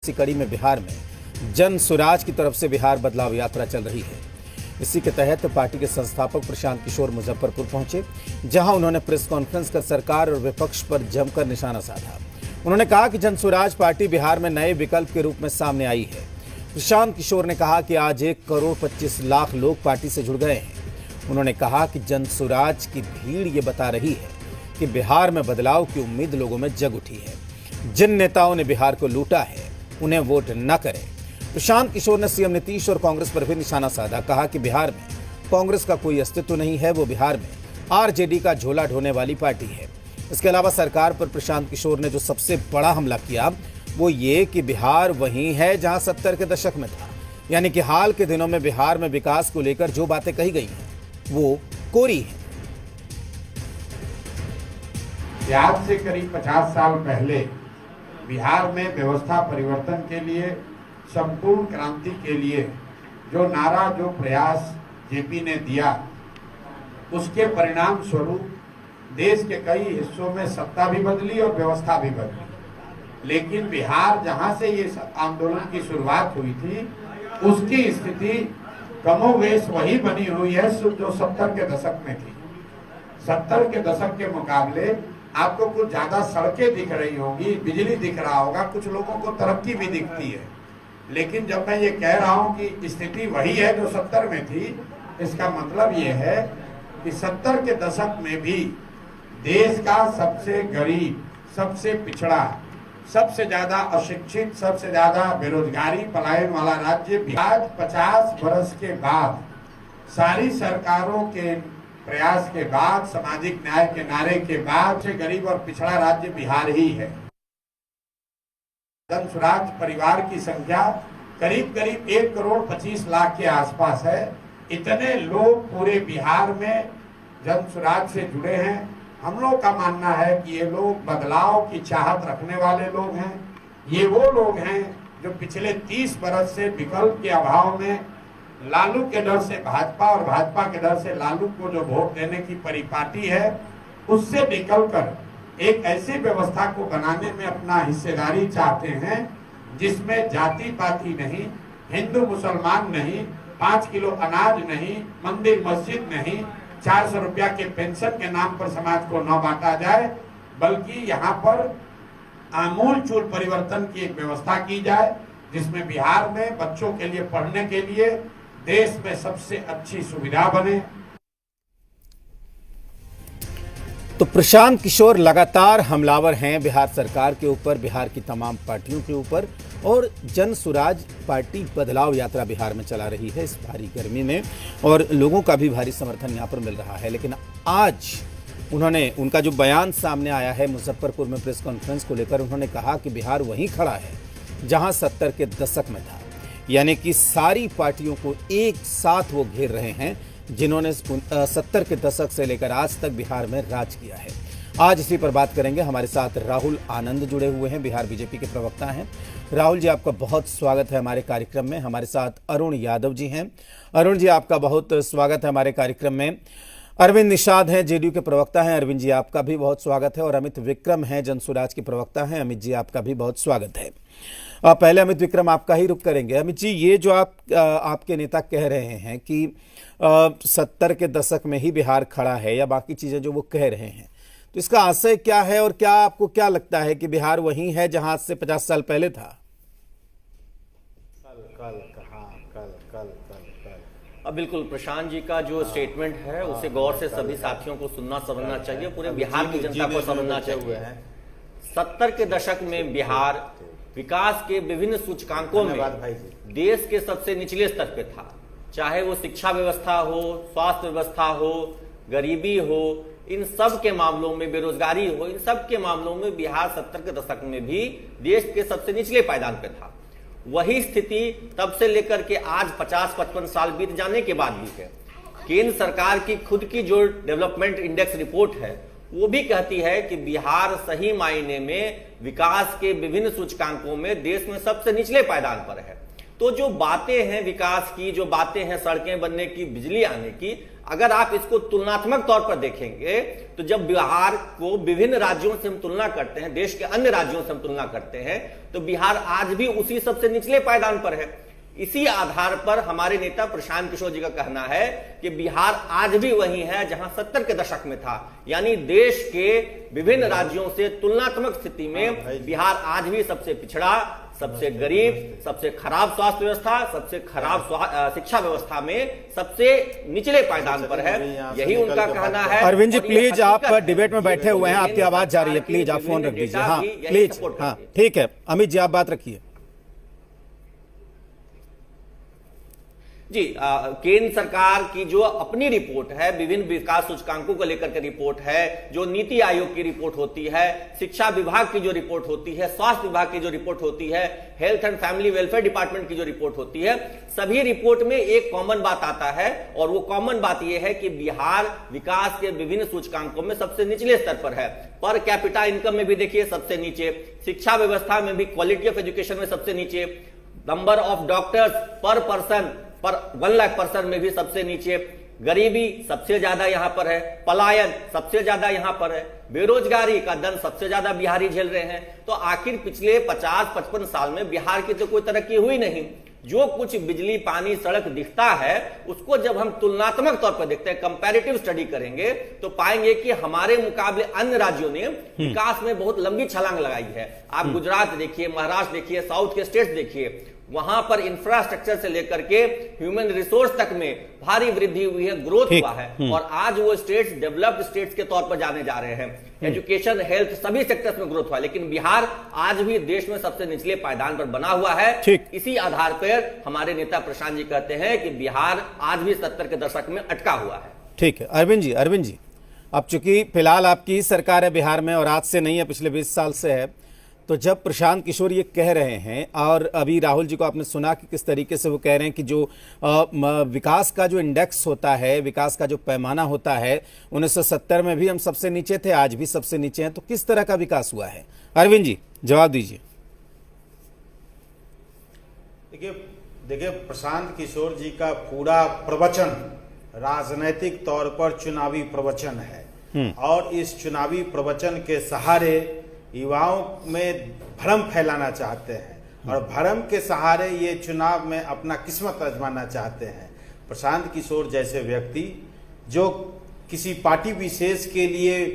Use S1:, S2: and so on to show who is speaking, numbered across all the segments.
S1: इसी कड़ी में बिहार में जन स्वराज की तरफ से बिहार बदलाव यात्रा चल रही है। इसी के तहत पार्टी के संस्थापक प्रशांत किशोर मुजफ्फरपुर पहुंचे, जहां उन्होंने प्रेस कॉन्फ्रेंस कर सरकार और विपक्ष पर जमकर निशाना साधा। उन्होंने कहा कि जन स्वराज पार्टी बिहार में नए विकल्प के रूप में सामने आई है। प्रशांत किशोर ने कहा कि आज 1,25,00,000 लोग पार्टी से जुड़ गए हैं। उन्होंने कहा कि जन स्वराज की भीड़ ये बता रही है कि बिहार में बदलाव की उम्मीद लोगों में जग उठी है। जिन नेताओं ने बिहार को लूटा है उन्हें वोट न करें। प्रशांत किशोर ने सीएम नीतीश और कांग्रेस पर भी निशाना साधा। कहा कि बिहार में कांग्रेस का कोई अस्तित्व नहीं है, वो बिहार में आरजेडी का झोला ढोने वाली पार्टी है। इसके अलावा सरकार पर प्रशांत किशोर ने जो सबसे बड़ा हमला किया वो ये कि बिहार वही है जहां 70 के दशक में था, यानी कि हाल के दिनों में बिहार में विकास को लेकर जो बातें कही गई हैं वो कोरी है।
S2: आज से करीब 50 साल पहले बिहार में व्यवस्था परिवर्तन के लिए, संपूर्ण क्रांति के लिए जो नारा, जो प्रयास जेपी ने दिया, उसके परिणाम स्वरूप देश के कई हिस्सों में सत्ता भी बदली और व्यवस्था भी बदली। लेकिन बिहार जहां से ये आंदोलन की शुरुआत हुई थी, उसकी स्थिति कमोवेश वही बनी हुई है जो 70 के दशक में थी। 70 के दशक के मुकाबले आपको कुछ ज्यादा सड़कें दिख रही होंगी, बिजली दिख रहा होगा, कुछ लोगों को तरक्की भी दिखती है। लेकिन जब मैं ये कह रहा हूं कि स्थिति वही है जो 70 में थी, इसका मतलब ये है कि 70 के दशक में भी देश का सबसे गरीब, सबसे पिछड़ा, सबसे ज्यादा अशिक्षित, सबसे ज्यादा बेरोजगारी, पलायन वाला राज्य बिहार 50 वर्ष के बाद, सारी सरकारों के प्रयास के बाद, सामाजिक न्याय के नारे के बाद से गरीब और पिछड़ा राज्य बिहार ही है। जन स्वराज परिवार की संख्या करीब करीब 1,25,00,000 के आसपास है। इतने लोग पूरे बिहार में जन स्वराज से जुड़े हैं। हम लोग का मानना है कि ये लोग बदलाव की चाहत रखने वाले लोग हैं। ये वो लोग हैं जो पिछले 30 बरस से विकल्प के अभाव में लालू के डर से भाजपा और भाजपा के डर से लालू को जो वोट देने की परिपाटी है, उससे निकलकर एक ऐसी व्यवस्था को बनाने में अपना हिस्सेदारी चाहते हैं जिसमें जाति पाति नहीं, हिंदू मुसलमान नहीं, 5 किलो अनाज नहीं, मंदिर मस्जिद नहीं, 400 रुपया के पेंशन के नाम पर समाज को न बांटा जाए, बल्कि यहाँ पर आमूल चूल परिवर्तन की एक व्यवस्था की जाए जिसमें बिहार में बच्चों के लिए, पढ़ने के लिए देश में सबसे अच्छी सुविधा बने।
S1: तो प्रशांत किशोर लगातार हमलावर हैं बिहार सरकार के ऊपर, बिहार की तमाम पार्टियों के ऊपर, और जन स्वराज पार्टी बदलाव यात्रा बिहार में चला रही है इस भारी गर्मी में, और लोगों का भी भारी समर्थन यहां पर मिल रहा है। लेकिन आज उनका जो बयान सामने आया है मुजफ्फरपुर में प्रेस कॉन्फ्रेंस को लेकर, उन्होंने कहा कि बिहार वहीं खड़ा है जहां 70 के दशक में था, यानी कि सारी पार्टियों को एक साथ वो घेर रहे हैं जिन्होंने 70 के दशक से लेकर आज तक बिहार में राज किया है। आज इसी पर बात करेंगे। हमारे साथ राहुल आनंद जुड़े हुए हैं, बिहार बीजेपी के प्रवक्ता हैं। राहुल जी, आपका बहुत स्वागत है हमारे कार्यक्रम में। हमारे साथ अरुण यादव जी हैं। अरुण जी, आपका बहुत स्वागत है हमारे कार्यक्रम में। अरविंद निषाद हैं, जेडीयू के प्रवक्ता हैं। अरविंद जी, आपका भी बहुत स्वागत है। और अमित विक्रम हैं, जन स्वराज के प्रवक्ता हैं। अमित जी, आपका भी बहुत स्वागत है। पहले अमित विक्रम, आपका ही रुख करेंगे। अमित जी, ये जो आपके नेता कह रहे हैं कि 70 के दशक में ही बिहार खड़ा है, या बाकी चीजें जो वो कह रहे हैं, तो इसका आशय क्या है और क्या आपको क्या लगता है कि बिहार वही है जहां आज से 50 साल पहले था?
S3: अब बिल्कुल प्रशांत जी का जो स्टेटमेंट है उसे गौर से सभी साथियों को सुनना समझना चाहिए, पूरे बिहार की जनता को समझना चाहिए। 70 के दशक में बिहार विकास के विभिन्न सूचकांकों में देश के सबसे निचले स्तर पे था। चाहे वो शिक्षा व्यवस्था हो, स्वास्थ्य व्यवस्था हो, गरीबी हो, इन सब के मामलों में, बेरोजगारी हो, इन सब के मामलों में बिहार 70 के दशक में भी देश के सबसे निचले पायदान पे था। वही स्थिति तब से लेकर के आज 50-55 साल बीत जाने के बाद भी है। केंद्र सरकार की खुद की जो डेवलपमेंट इंडेक्स रिपोर्ट है वो भी कहती है कि बिहार सही मायने में विकास के विभिन्न सूचकांकों में देश में सबसे निचले पायदान पर है। तो जो बातें हैं विकास की, जो बातें हैं सड़कें बनने की, बिजली आने की, अगर आप इसको तुलनात्मक तौर पर देखेंगे तो जब बिहार को विभिन्न राज्यों से हम तुलना करते हैं, देश के अन्य राज्यों से हम तुलना करते हैं, तो बिहार आज भी उसी सबसे निचले पायदान पर है। इसी आधार पर हमारे नेता प्रशांत किशोर जी का कहना है कि बिहार आज भी वही है जहां 70 के दशक में था, यानी देश के विभिन्न राज्यों से तुलनात्मक स्थिति में बिहार आज भी सबसे पिछड़ा, सबसे गरीब, सबसे खराब स्वास्थ्य व्यवस्था, सबसे खराब शिक्षा व्यवस्था में सबसे निचले पायदान पर है। यही उनका कहना है।
S1: अरविंद जी प्लीज, आप डिबेट में बैठे हुए हैं, आपकी आवाज जा रही है, प्लीज आप फोन रख दीजिए। हाँ प्लीज, हाँ ठीक है, अमित जी आप बात रखिए।
S3: जी, केंद्र सरकार की जो अपनी रिपोर्ट है, विभिन्न विकास सूचकांकों को लेकर के रिपोर्ट है, जो नीति आयोग की रिपोर्ट होती है, शिक्षा विभाग की जो रिपोर्ट होती है, स्वास्थ्य विभाग की जो रिपोर्ट होती है, health and family welfare department की जो रिपोर्ट होती है, सभी रिपोर्ट में एक कॉमन बात आता है और वो कॉमन बात यह है कि बिहार विकास के विभिन्न सूचकांकों में सबसे निचले स्तर पर है। पर कैपिटा इनकम में भी देखिए सबसे नीचे, शिक्षा व्यवस्था में भी क्वालिटी ऑफ एजुकेशन में सबसे नीचे, नंबर ऑफ डॉक्टर्स पर पर्सन पर 1 लाख पर्सन में भी सबसे नीचे, गरीबी सबसे ज्यादा यहां पर है, पलायन सबसे ज्यादा यहां पर है, बेरोजगारी का दंड सबसे ज्यादा बिहारी झेल रहे हैं। तो आखिर पिछले 50-55 साल में बिहार की तो कोई तरक्की हुई नहीं। जो कुछ बिजली, पानी, सड़क दिखता है उसको जब हम तुलनात्मक तौर पर देखते हैं, कंपैरेटिव स्टडी करेंगे तो पाएंगे कि हमारे मुकाबले अन्य राज्यों ने विकास में बहुत लंबी छलांग लगाई है। आप गुजरात देखिए, महाराष्ट्र देखिए, साउथ के स्टेट्स देखिए, वहां पर इंफ्रास्ट्रक्चर से लेकर के ह्यूमन रिसोर्स तक में भारी वृद्धि हुई है, ग्रोथ हुआ है और आज वो स्टेट्स डेवलप्ड स्टेट्स के तौर पर जाने जा रहे हैं। एजुकेशन, हेल्थ, सभी सेक्टर्स में ग्रोथ हुआ, लेकिन बिहार आज भी देश में सबसे निचले पायदान पर बना हुआ है। इसी आधार पर हमारे नेता प्रशांत जी कहते हैं कि बिहार आज भी 70 के दशक में अटका हुआ है।
S1: ठीक है अरविंद जी, अब चूंकि फिलहाल आपकी सरकार है बिहार में और आज से नहीं है, पिछले 20 साल से है, तो जब प्रशांत किशोर ये कह रहे हैं और अभी राहुल जी को आपने सुना कि किस तरीके से वो कह रहे हैं कि जो विकास का जो इंडेक्स होता है, विकास का जो पैमाना होता है, 1970 में भी हम सबसे नीचे थे, आज भी सबसे नीचे हैं, तो किस तरह का विकास हुआ है? अरविंद जी जवाब दीजिए।
S4: देखिए प्रशांत किशोर जी का पूरा प्रवचन राजनीतिक तौर पर चुनावी प्रवचन है और इस चुनावी प्रवचन के सहारे युवाओं में भ्रम फैलाना चाहते हैं और भ्रम के सहारे ये चुनाव में अपना किस्मत आजमाना चाहते हैं। प्रशांत किशोर जैसे व्यक्ति जो किसी पार्टी विशेष के लिए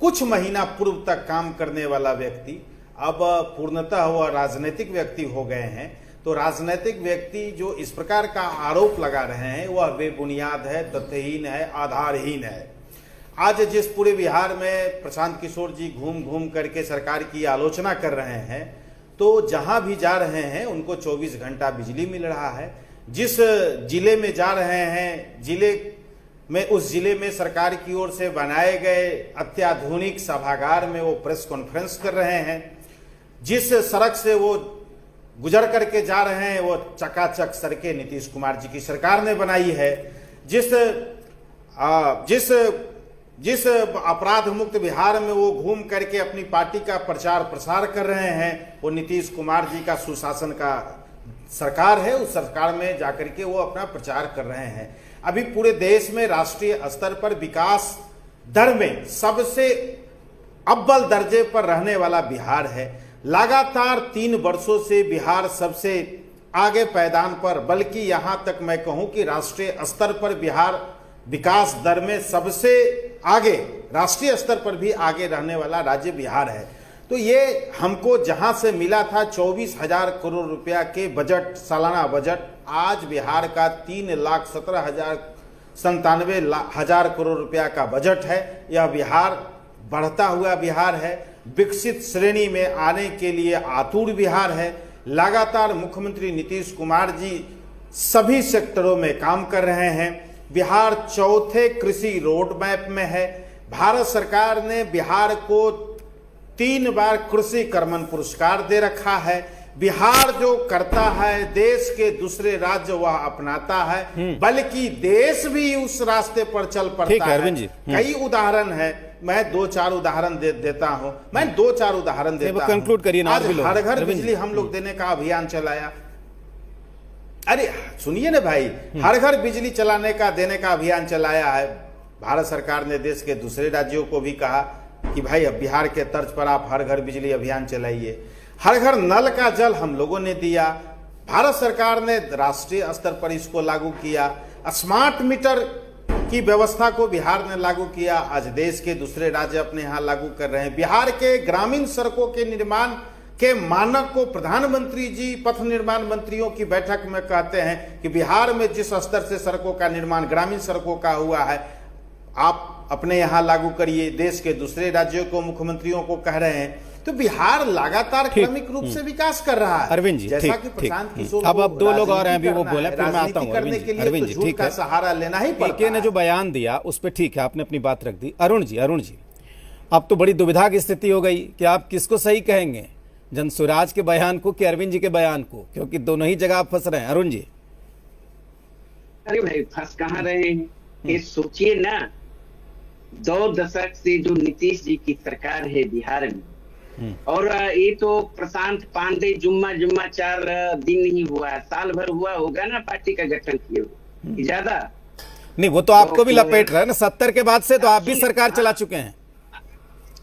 S4: कुछ महीना पूर्व तक काम करने वाला व्यक्ति अब पूर्णतः वह राजनीतिक व्यक्ति हो गए हैं, तो राजनीतिक व्यक्ति जो इस प्रकार का आरोप लगा रहे हैं वह बेबुनियाद है, तथ्यहीन है, आधारहीन है। आज जिस पूरे बिहार में प्रशांत किशोर जी घूम घूम करके सरकार की आलोचना कर रहे हैं, तो जहां भी जा रहे हैं उनको 24 घंटा बिजली मिल रहा है। जिस जिले में जा रहे हैं, उस जिले में सरकार की ओर से बनाए गए अत्याधुनिक सभागार में वो प्रेस कॉन्फ्रेंस कर रहे हैं। जिस सड़क से वो गुजर करके जा रहे हैं वो चकाचक सड़कें नीतीश कुमार जी की सरकार ने बनाई है। जिस अपराध मुक्त बिहार में वो घूम करके अपनी पार्टी का प्रचार प्रसार कर रहे हैं वो नीतीश कुमार जी का सुशासन का सरकार है, उस सरकार में जाकर के वो अपना प्रचार कर रहे हैं। अभी पूरे देश में राष्ट्रीय स्तर पर विकास दर में सबसे अव्वल दर्जे पर रहने वाला बिहार है। लगातार 3 वर्षों से बिहार सबसे आगे पायदान पर, बल्कि यहां तक मैं कहूं कि राष्ट्रीय स्तर पर बिहार विकास दर में सबसे आगे, राष्ट्रीय स्तर पर भी आगे रहने वाला राज्य बिहार है। तो ये हमको जहां से मिला था 24,000 करोड़ रुपया के बजट, सालाना बजट, आज बिहार का 3,17,97,000 करोड़ रुपया का बजट है। यह बिहार बढ़ता हुआ बिहार है, विकसित श्रेणी में आने के लिए आतुर बिहार है। लगातार मुख्यमंत्री नीतीश कुमार जी सभी सेक्टरों में काम कर रहे हैं। बिहार चौथे कृषि रोड मैप में है। भारत सरकार ने बिहार को 3 बार कृषि कर्मण पुरस्कार दे रखा है। बिहार जो करता है देश के दूसरे राज्य वह अपनाता है, बल्कि देश भी उस रास्ते पर चल पड़ता है। कई उदाहरण है, मैं 2-4 उदाहरण देता हूं। मैं 2-4 उदाहरण देता हूं।
S1: कंक्लूड करिए ना।
S4: आज हर घर बिजली हम लोग देने का अभियान चलाया। अरे सुनिए ना भाई, हर घर बिजली चलाने का देने का अभियान चलाया है भारत सरकार ने। देश के दूसरे राज्यों को भी कहा कि भाई अब बिहार के तर्ज पर आप हर घर बिजली अभियान चलाइए। हर घर नल का जल हम लोगों ने दिया। भारत सरकार ने राष्ट्रीय स्तर पर इसको लागू किया। स्मार्ट मीटर की व्यवस्था को बिहार ने लागू किया। आज देश के दूसरे राज्य अपने यहाँ लागू कर रहे हैं। बिहार के ग्रामीण सड़कों के निर्माण के मानक को प्रधानमंत्री जी पथ निर्माण मंत्रियों की बैठक में कहते हैं कि बिहार में जिस स्तर से सड़कों का निर्माण ग्रामीण सड़कों का हुआ है, आप अपने यहाँ लागू करिए। देश के दूसरे राज्यों को मुख्यमंत्रियों को कह रहे हैं। तो बिहार लगातार क्रमिक रूप से विकास कर रहा है।
S1: अरविंद जी,
S4: जैसा
S1: ठीक,
S4: कि
S1: ठीक।
S4: प्रशांत किशोर
S1: अब दो लोग और हैं, अभी वो बोले, फिर मैं आता हूँ।
S4: अरविंद जी, ठीक है, सहारा लेना ही पड़ता
S1: पीके ने जो बयान दिया उस पर ठीक है, आपने अपनी बात रख दी। अरुण जी, अब तो बड़ी दुविधा की स्थिति हो गई कि आप किसको सही कहेंगे, जनसुराज के बयान को कि अरविंद जी के बयान को, क्योंकि दोनों ही जगह आप फंस रहे हैं। अरुण जी,
S5: अरे भाई फंस कहाँ रहे हैं, ये सोचिए ना। 2 दशक से जो नीतीश जी की सरकार है बिहार में, और ये तो प्रशांत पांडे जुम्मा 4 दिन नहीं हुआ, साल भर हुआ होगा ना पार्टी का गठन किए हुए, ज्यादा
S1: नहीं वो तो आपको भी लपेट रहा है ना। 70 के बाद से तो आप भी सरकार चला चुके हैं।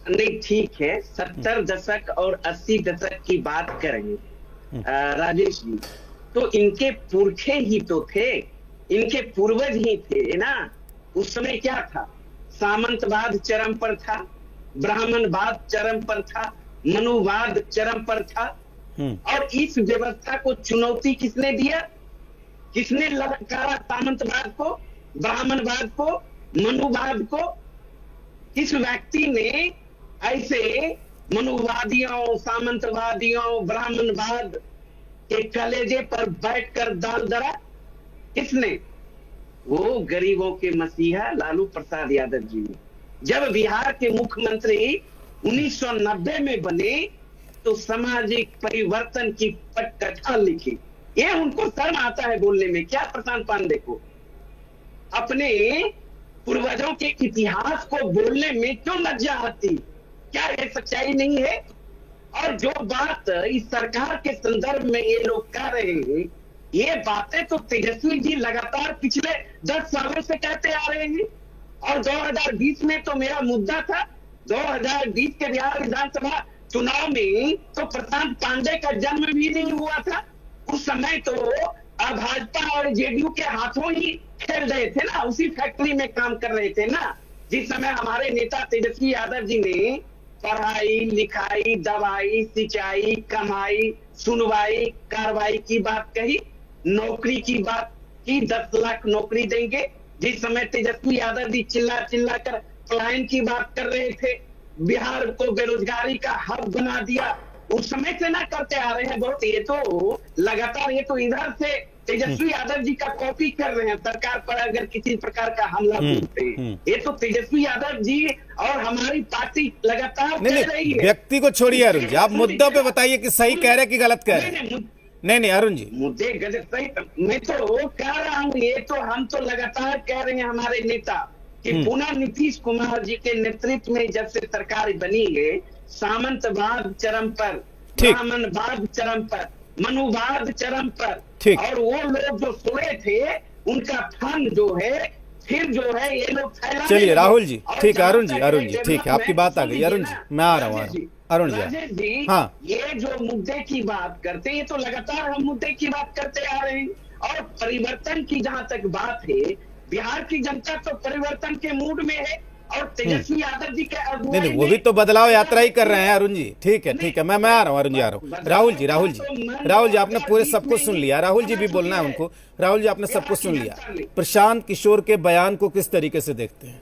S5: नहीं ठीक है, 70 दशक और 80 दशक की बात करेंगे राजेश जी, तो इनके पुरखे ही तो थे, इनके पूर्वज ही थे ना। उस समय क्या था, सामंतवाद चरम पर था, ब्राह्मणवाद चरम पर था, मनुवाद चरम पर था। और इस व्यवस्था को चुनौती किसने दिया, किसने ललकारा सामंतवाद को, ब्राह्मणवाद को, मनुवाद को? किस व्यक्ति ने ऐसे मनुवादियों, सामंतवादियों, ब्राह्मणवाद के कलेजे पर बैठकर दाल दरा? किसने? वो गरीबों के मसीहा लालू प्रसाद यादव जी ने। जब बिहार के मुख्यमंत्री 1990 में बने तो सामाजिक परिवर्तन की पटकथा लिखी। ये उनको शर्म आता है बोलने में क्या प्रशांत पांडे को? अपने पूर्वजों के इतिहास को बोलने में क्यों लज्जा आती? क्या ये सच्चाई नहीं है? और जो बात इस सरकार के संदर्भ में ये लोग कह रहे हैं, ये बातें तो तेजस्वी जी लगातार पिछले 10 सालों से कहते आ रहे हैं। और 2020 में तो मेरा मुद्दा था, 2020 के बिहार विधानसभा चुनाव में तो प्रशांत पांडे का जन्म भी नहीं हुआ था। उस समय तो भाजपा और जेडीयू के हाथों ही खेल रहे थे ना, उसी फैक्ट्री में काम कर रहे थे ना, जिस समय हमारे नेता तेजस्वी यादव जी ने पढ़ाई लिखाई, दवाई, सिंचाई, कमाई, सुनवाई, कार्रवाई की बात कही, नौकरी की बात की, 10 लाख नौकरी देंगे। जिस समय तेजस्वी यादव जी चिल्ला कर पलायन की बात कर रहे थे, बिहार को बेरोजगारी का हब बना दिया, उस समय से ना करते आ रहे हैं बहुत। ये तो लगातार, ये तो इधर से तेजस्वी यादव जी का कॉपी कर रहे हैं सरकार पर अगर किसी प्रकार का हमला बोलते हैं। ये तो तेजस्वी यादव जी और हमारी पार्टी लगातार कर रही है।
S1: व्यक्ति को छोड़िए अरुण जी, आप मुद्दों पे बताइए कि सही कह रहे हैं कि गलत कह रहे हैं। नहीं अरुण जी,
S5: मुद्दे गलत सही, मैं तो कह रहा हूँ, ये तो हम तो लगातार कह रहे हैं हमारे नेता कि पुनः नीतीश कुमार जी के नेतृत्व में जब से सरकार बनी है, सामंतवाद चरम पर, ब्राह्मणवाद चरम पर, मनुवाद चरम पर, और वो लोग जो सोए थे उनका फन जो है फिर जो है ये लोग फैला।
S1: चलिए राहुल जी, ठीक है अरुण जी, ठीक है, आपकी बात आ गई। अरुण जी, मैं आ रहा हूँ। अरुण जी, हाँ,
S5: ये जो मुद्दे की बात करते हैं, ये तो लगातार हम मुद्दे की बात करते आ रहे हैं। और परिवर्तन की जहां तक बात है, बिहार की जनता तो परिवर्तन के मूड में है, और तेजस्वी यादव जी के
S1: नहीं वो भी तो बदलाव यात्रा ही कर रहे हैं अरुण जी। ठीक है, मैं आ रहा हूँ अरुण जी, आ रहा हूँ। राहुल जी आपने पूरे सब कुछ सुन लिया। राहुल जी भी बोलना है उनको। राहुल जी आपने सब कुछ सुन लिया। प्रशांत किशोर के बयान को किस तरीके से देखते हैं?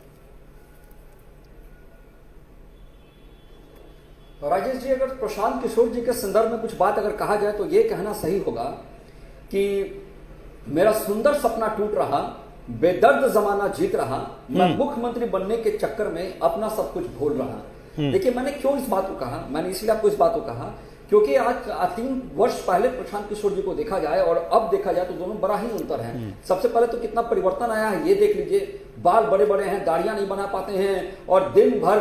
S6: राजेश जी, अगर प्रशांत किशोर जी के संदर्भ में कुछ बात अगर कहा जाए तो ये कहना सही होगा कि मेरा सुंदर सपना टूट रहा, बेदर्द जमाना जीत रहा, मैं मुख्यमंत्री बनने के चक्कर में अपना सब कुछ भूल रहा। देखिए मैंने क्यों इस बात को कहा, मैंने इसलिए आपको इस बात को कहा क्योंकि आज 3 वर्ष पहले प्रशांत किशोर जी को देखा जाए और अब देखा जाए तो दोनों बड़ा ही अंतर है। सबसे पहले तो कितना परिवर्तन आया है ये देख लीजिए। बाल बड़े बड़े हैं, दाढ़ियां नहीं बना पाते हैं और दिन भर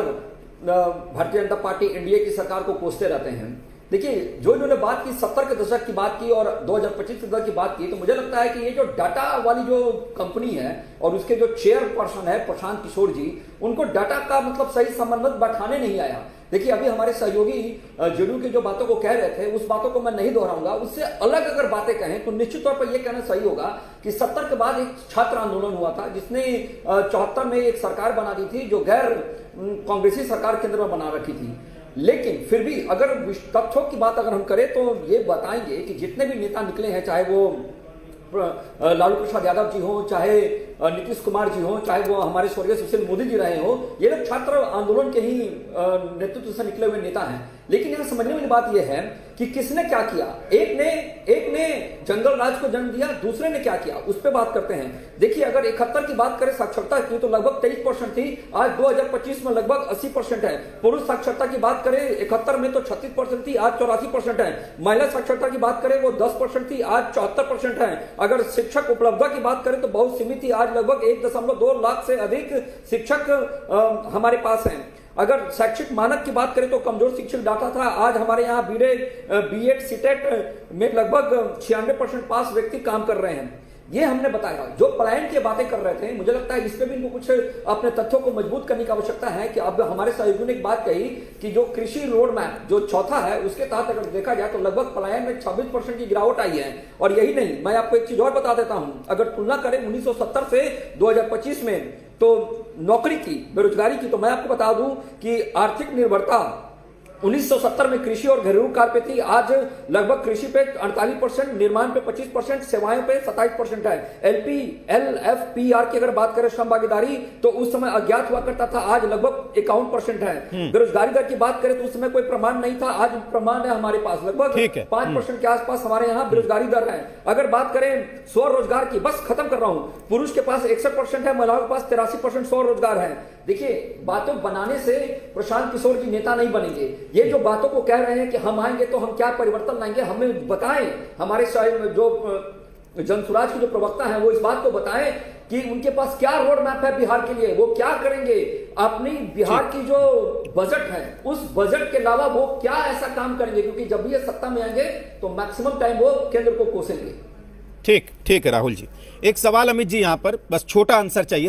S6: भारतीय जनता पार्टी एनडीए की सरकार को कोसते रहते हैं। देखिए, जो इन्होंने बात की 70 के दशक की बात की और 2025 के दशक की बात की, तो मुझे लगता है कि ये जो डाटा वाली जो कंपनी है और उसके जो चेयरपर्सन है प्रशांत किशोर जी, उनको डाटा का मतलब सही संबंध बैठाने नहीं आया। देखिए, अभी हमारे सहयोगी जेडीयू की जो बातों को कह रहे थे, उस बातों को मैं नहीं दोहराऊंगा। उससे अलग अगर बातें कहें तो निश्चित तौर पर यह कहना सही होगा कि 70 के बाद एक छात्र आंदोलन हुआ था, जिसने 74 में एक सरकार बना दी थी, जो गैर कांग्रेसी सरकार केंद्र में बना रखी थी। लेकिन फिर भी अगर तथ्यों की बात अगर हम करें तो ये बताएंगे कि जितने भी नेता निकले हैं, चाहे वो लालू प्रसाद यादव जी हो, चाहे नीतीश कुमार जी हो, चाहे वो हमारे स्वर्गीय सुशील मोदी जी रहे हो, ये लोग छात्र आंदोलन के ही नेतृत्व से निकले हुए नेता हैं। लेकिन यहां समझने वाली बात यह है कि किसने क्या किया। एक ने जंगल राज को जन्म दिया, दूसरे ने क्या किया, उस पर बात करते हैं। देखिए, अगर 71 की बात करें साक्षरता की, तो लगभग 23% थी, आज 2025 में लगभग 80% है। पुरुष साक्षरता की बात करें 71 में तो 36% थी, आज 84% है। महिला साक्षरता की बात करें वो 10% थी, आज 74% है। अगर शिक्षक उपलब्धता की बात करें तो बहुत सीमित थी, आज लगभग 1.2 लाख से अधिक शिक्षक हमारे पास हैं। अगर शैक्षिक मानक की बात करें तो कमजोर शिक्षक डाटा था, आज हमारे यहाँ बीएड सीटेट में लगभग 96% पास व्यक्ति काम कर रहे हैं। ये हमने बताया। जो पलायन की बातें कर रहे थे, मुझे लगता है इस पे भी इनको कुछ अपने तथ्यों को मजबूत करने की आवश्यकता है कि अब हमारे सहयोगियों ने एक बात कही कि जो कृषि रोड मैप जो चौथा है, उसके तहत अगर देखा जाए तो लगभग पलायन में 26% की गिरावट आई है। और यही नहीं, मैं आपको एक चीज और बता देता हूं, अगर तुलना करें 1970 से 2025 में तो नौकरी की, बेरोजगारी की, तो मैं आपको बता दूं कि आर्थिक निर्भरता 1970 में कृषि और घरेलू कार्य पे थी, आज लगभग कृषि पे 48%, निर्माण पे 25%, सेवाएं पे 27% है। LFPR की अगर बात करें श्रम भागीदारी, तो उस समय अज्ञात हुआ करता था, आज लगभग 51% है। बेरोजगारी दर की बात करें तो उस समय कोई प्रमाण नहीं था, आज प्रमाण है हमारे पास, लगभग 5% के आसपास हमारे यहाँ बेरोजगारी दर है। अगर बात करें स्वरोजगार की, बस खत्म कर रहा हूं, पुरुष के पास 61% है, महिलाओं के पास 83% स्वरोजगार है। देखिए, बातों बनाने से प्रशांत किशोर जी नेता नहीं बनेंगे। ये जो बातों को कह रहे हैं कि हम आएंगे तो हम क्या परिवर्तन लाएंगे, हमें बताएं। हमारे जो जनसुराज के जो प्रवक्ता हैं वो इस बात को बताएं कि उनके पास क्या रोड मैप है बिहार के लिए, वो क्या करेंगे, अपनी बिहार की जो बजट है उस बजट के अलावा वो क्या ऐसा काम करेंगे, क्योंकि जब भी ये सत्ता में आएंगे तो मैक्सिमम टाइम वो केंद्र को कोसेंगे।
S1: ठीक है राहुल जी, एक सवाल अमित जी यहाँ पर, बस छोटा आंसर चाहिए।